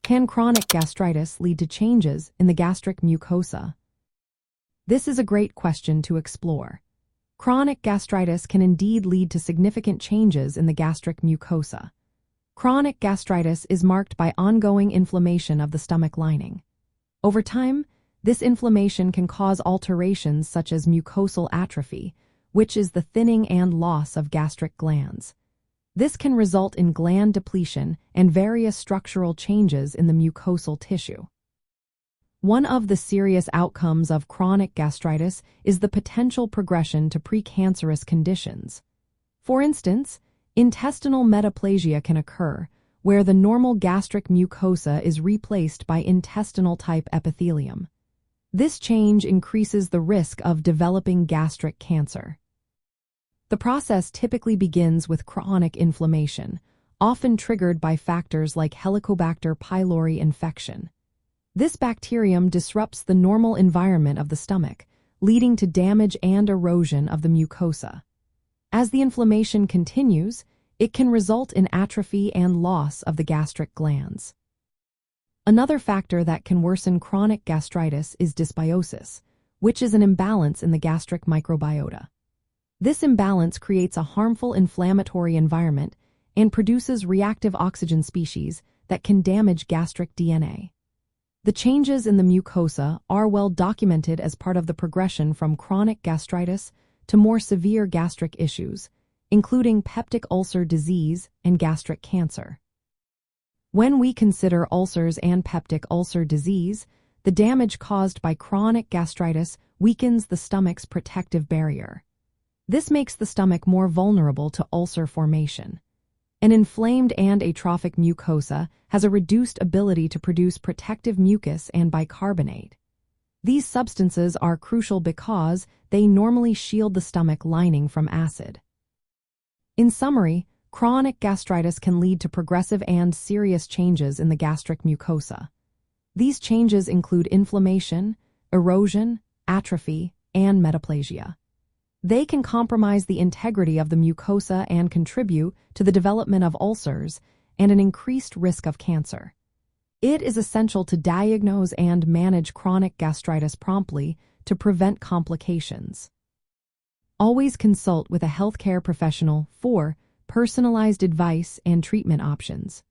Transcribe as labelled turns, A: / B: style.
A: Can chronic gastritis lead to changes in the gastric mucosa? This is a great question to explore. Chronic gastritis can indeed lead to significant changes in the gastric mucosa. Chronic gastritis is marked by ongoing inflammation of the stomach lining. Over time, this inflammation can cause alterations such as mucosal atrophy, which is the thinning and loss of gastric glands. This can result in gland depletion and various structural changes in the mucosal tissue. One of the serious outcomes of chronic gastritis is the potential progression to precancerous conditions. For instance, intestinal metaplasia can occur, where the normal gastric mucosa is replaced by intestinal-type epithelium. This change increases the risk of developing gastric cancer. The process typically begins with chronic inflammation, often triggered by factors like Helicobacter pylori infection. This bacterium disrupts the normal environment of the stomach, leading to damage and erosion of the mucosa. As the inflammation continues, it can result in atrophy and loss of the gastric glands. Another factor that can worsen chronic gastritis is dysbiosis, which is an imbalance in the gastric microbiota. This imbalance creates a harmful inflammatory environment and produces reactive oxygen species that can damage gastric DNA. The changes in the mucosa are well documented as part of the progression from chronic gastritis to more severe gastric issues, including peptic ulcer disease and gastric cancer. When we consider ulcers and peptic ulcer disease, the damage caused by chronic gastritis weakens the stomach's protective barrier. This makes the stomach more vulnerable to ulcer formation. An inflamed and atrophic mucosa has a reduced ability to produce protective mucus and bicarbonate. These substances are crucial because they normally shield the stomach lining from acid. In summary, chronic gastritis can lead to progressive and serious changes in the gastric mucosa. These changes include inflammation, erosion, atrophy, and metaplasia. They can compromise the integrity of the mucosa and contribute to the development of ulcers and an increased risk of cancer. It is essential to diagnose and manage chronic gastritis promptly to prevent complications. Always consult with a healthcare professional for personalized advice and treatment options.